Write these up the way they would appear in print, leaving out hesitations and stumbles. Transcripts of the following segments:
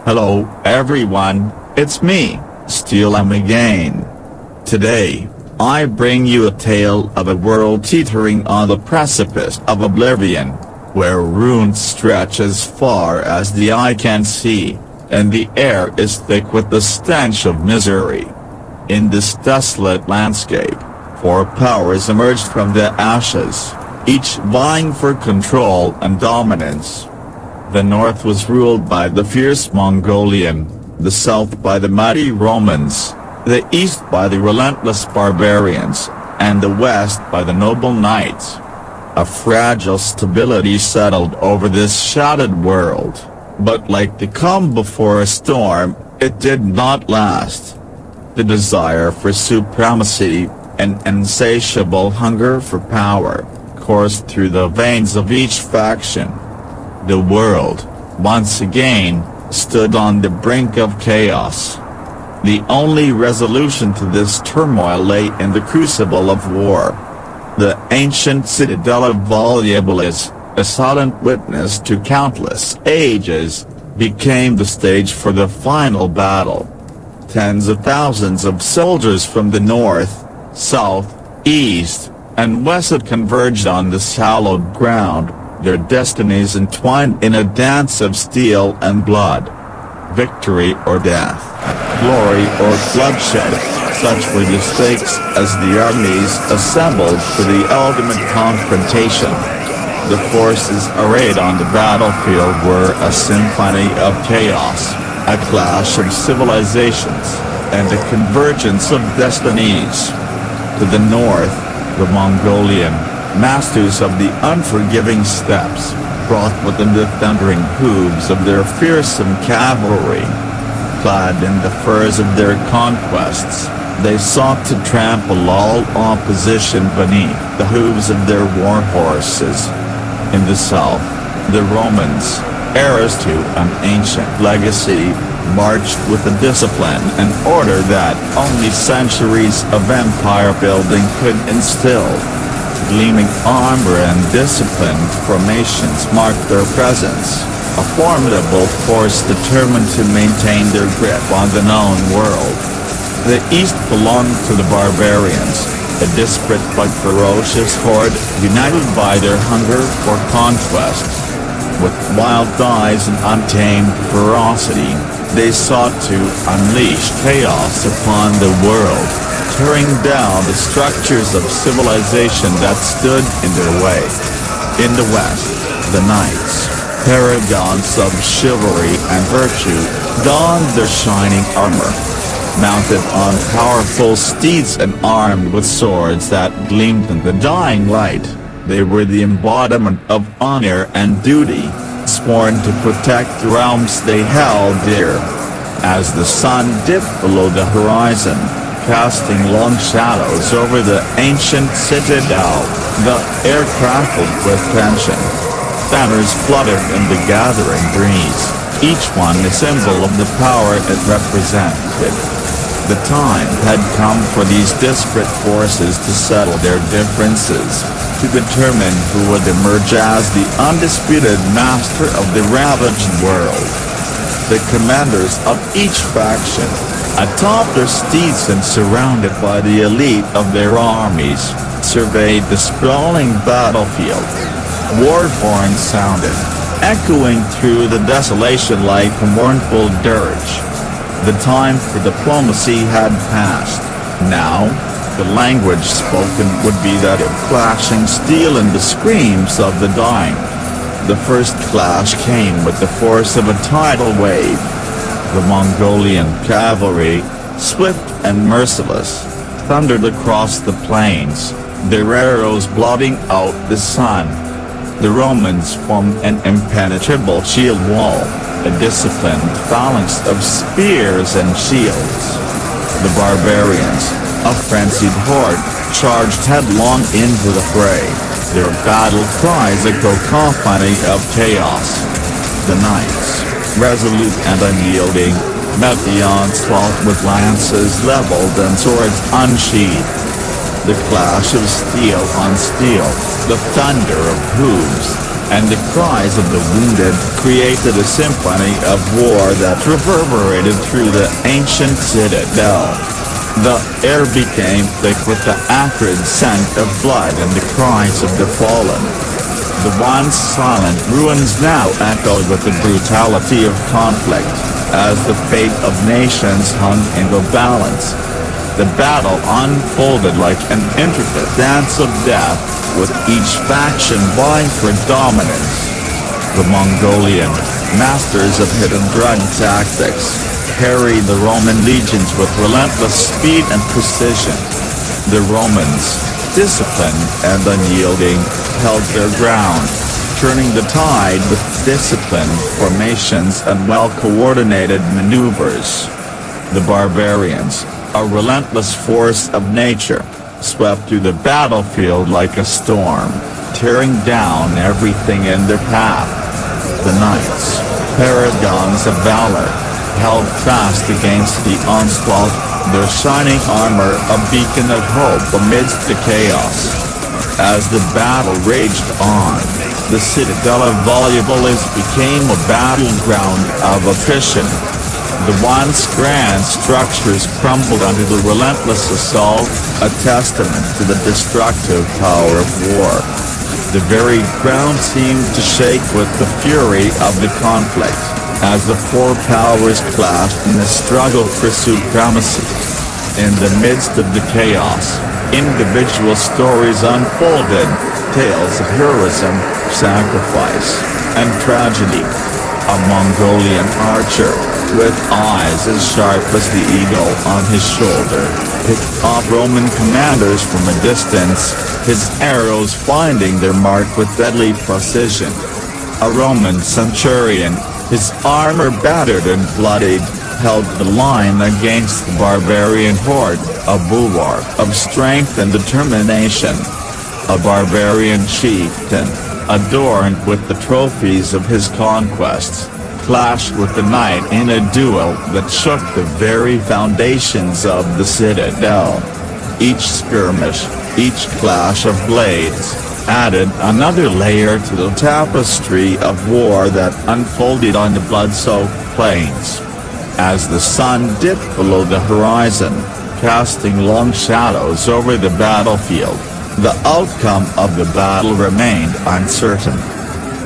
Hello, everyone, it's me, SteelHelm again. Today, I bring you a tale of a world teetering on the precipice of oblivion, where ruins stretch as far as the eye can see, and the air is thick with the stench of misery. In this desolate landscape, four powers emerged from the ashes, each vying for control and dominance. The north was ruled by the fierce Mongolian, the south by the mighty Romans, the east by the relentless barbarians, and the west by the noble knights. A fragile stability settled over this shattered world, but like the calm before a storm, it did not last. The desire for supremacy, an insatiable hunger for power, coursed through the veins of each faction. The world, once again, stood on the brink of chaos. The only resolution to this turmoil lay in the crucible of war. The ancient citadel of Volubilis, a silent witness to countless ages, became the stage for the final battle. Tens of thousands of soldiers from the north, south, east, and west had converged on this hallowed ground, their destinies entwined in a dance of steel and blood. Victory or death, glory or bloodshed, such were the stakes as the armies assembled for the ultimate confrontation. The forces arrayed on the battlefield were a symphony of chaos, a clash of civilizations, and a convergence of destinies. To the north, the Mongolian, masters of the unforgiving steppes, brought within the thundering hooves of their fearsome cavalry. Clad in the furs of their conquests, they sought to trample all opposition beneath the hooves of their war horses. In the south, the Romans, heirs to an ancient legacy, marched with a discipline and order that only centuries of empire building could instill. Gleaming armor and disciplined formations marked their presence, a formidable force determined to maintain their grip on the known world. The east belonged to the barbarians, a disparate but ferocious horde united by their hunger for conquest. With wild eyes and untamed ferocity, they sought to unleash chaos upon the world, tearing down the structures of civilization that stood in their way. In the west, the knights, paragons of chivalry and virtue, donned their shining armor. Mounted on powerful steeds and armed with swords that gleamed in the dying light, they were the embodiment of honor and duty, sworn to protect the realms they held dear. As the sun dipped below the horizon, casting long shadows over the ancient citadel, the air crackled with tension. Banners fluttered in the gathering breeze, each one a symbol of the power it represented. The time had come for these disparate forces to settle their differences, to determine who would emerge as the undisputed master of the ravaged world. The commanders of each faction, atop their steeds and surrounded by the elite of their armies, surveyed the sprawling battlefield. War horns sounded, echoing through the desolation like a mournful dirge. The time for diplomacy had passed. Now, the language spoken would be that of clashing steel and the screams of the dying. The first clash came with the force of a tidal wave. The Mongolian cavalry, swift and merciless, thundered across the plains, their arrows blotting out the sun. The Romans formed an impenetrable shield wall, a disciplined phalanx of spears and shields. The barbarians, a frenzied horde, charged headlong into the fray, their battle cries a cacophony of chaos. The knights, resolute and unyielding, met the onslaught with lances leveled and swords unsheathed. The clash of steel on steel, the thunder of hooves, and the cries of the wounded created a symphony of war that reverberated through the ancient citadel. The air became thick with the acrid scent of blood and the cries of the fallen. The once silent ruins now echoed with the brutality of conflict, as the fate of nations hung in the balance. The battle unfolded like an intricate dance of death, with each faction vying for dominance. The Mongolian, masters of hidden drug tactics, harried the Roman legions with relentless speed and precision. The Romans, disciplined and unyielding, held their ground, turning the tide with disciplined formations and well-coordinated maneuvers. The barbarians, a relentless force of nature, swept through the battlefield like a storm, tearing down everything in their path. The knights, paragons of valor, held fast against the onslaught, their shining armor a beacon of hope amidst the chaos. As the battle raged on, the citadel of Volubilis became a battleground of attrition. The once grand structures crumbled under the relentless assault, a testament to the destructive power of war. The very ground seemed to shake with the fury of the conflict, as the four powers clashed in a struggle for supremacy. In the midst of the chaos, individual stories unfolded, tales of heroism, sacrifice, and tragedy. A Mongolian archer, with eyes as sharp as the eagle on his shoulder, picked off Roman commanders from a distance, his arrows finding their mark with deadly precision. A Roman centurion, his armor battered and bloodied, held the line against the barbarian horde, a bulwark of strength and determination. A barbarian chieftain, adorned with the trophies of his conquests, clashed with the knight in a duel that shook the very foundations of the citadel. Each skirmish, each clash of blades, added another layer to the tapestry of war that unfolded on the blood-soaked plains. As the sun dipped below the horizon, casting long shadows over the battlefield, the outcome of the battle remained uncertain.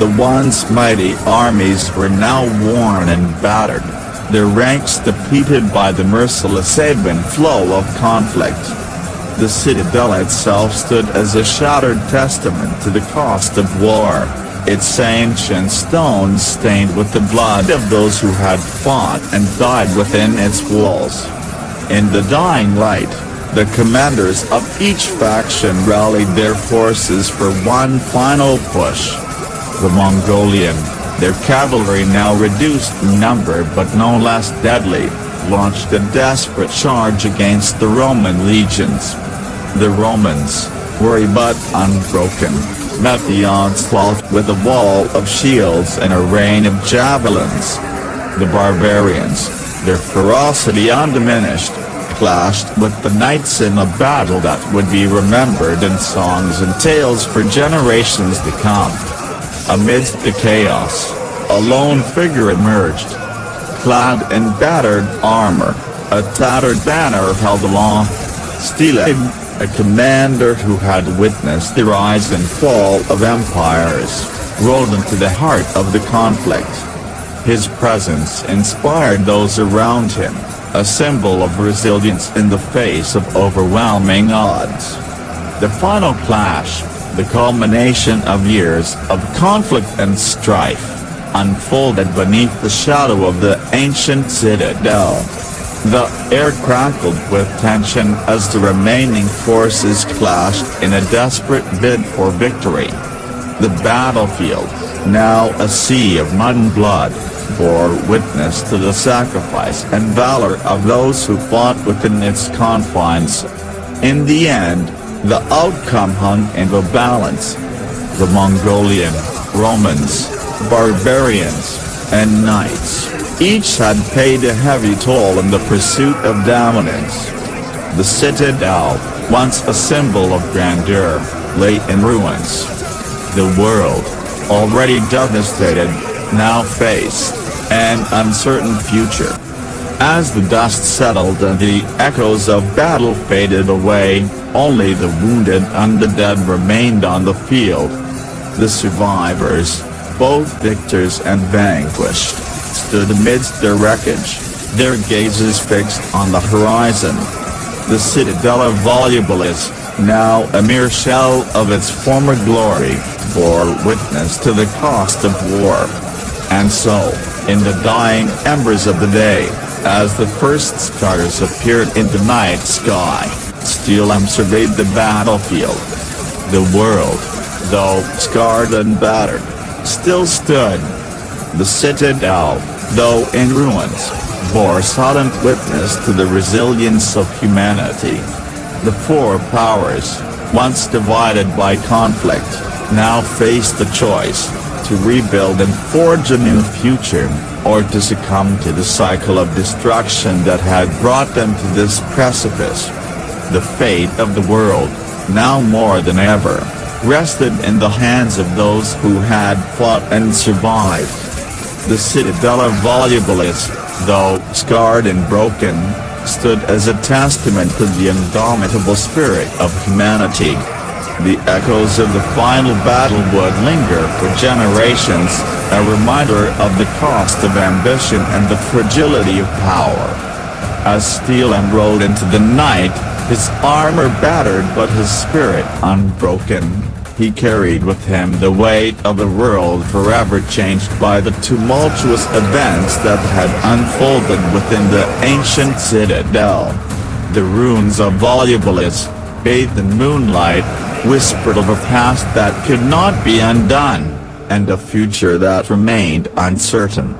The once mighty armies were now worn and battered, their ranks depleted by the merciless ebb and flow of conflict. The citadel itself stood as a shattered testament to the cost of war, its ancient stones stained with the blood of those who had fought and died within its walls. In the dying light, the commanders of each faction rallied their forces for one final push. The Mongolian, their cavalry now reduced in number but no less deadly, launched a desperate charge against the Roman legions. The Romans, wary but unbroken, met the onslaught with a wall of shields and a rain of javelins. The barbarians, their ferocity undiminished, clashed with the knights in a battle that would be remembered in songs and tales for generations to come. Amidst the chaos, a lone figure emerged, clad in battered armor, a tattered banner held aloft. SteelHelm, a commander who had witnessed the rise and fall of empires, rode into the heart of the conflict. His presence inspired those around him, a symbol of resilience in the face of overwhelming odds. The final clash, the culmination of years of conflict and strife, unfolded beneath the shadow of the ancient citadel. The air crackled with tension as the remaining forces clashed in a desperate bid for victory. The battlefield, now a sea of mud and blood, bore witness to the sacrifice and valor of those who fought within its confines. In the end, the outcome hung in the balance. The Mongolian, Romans, barbarians, and knights, each had paid a heavy toll in the pursuit of dominance. The citadel, once a symbol of grandeur, lay in ruins. The world, already devastated, now faced an uncertain future. As the dust settled and the echoes of battle faded away, only the wounded and the dead remained on the field. The survivors, both victors and vanquished, stood amidst their wreckage, their gazes fixed on the horizon. The citadel of Volubilis, now a mere shell of its former glory, bore witness to the cost of war. And so, in the dying embers of the day, as the first stars appeared in the night sky, SteelHelm surveyed the battlefield. The world, though scarred and battered, still stood. The citadel, though in ruins, bore silent witness to the resilience of humanity. The four powers, once divided by conflict, now faced the choice to rebuild and forge a new future, or to succumb to the cycle of destruction that had brought them to this precipice. The fate of the world, now more than ever, rested in the hands of those who had fought and survived. The citadel of Volubilis, though scarred and broken, stood as a testament to the indomitable spirit of humanity. The echoes of the final battle would linger for generations, a reminder of the cost of ambition and the fragility of power. As SteelHelm rode into the night, his armor battered but his spirit unbroken, he carried with him the weight of a world forever changed by the tumultuous events that had unfolded within the ancient citadel. The ruins of Volubilis, bathed in moonlight, whispered of a past that could not be undone, and a future that remained uncertain.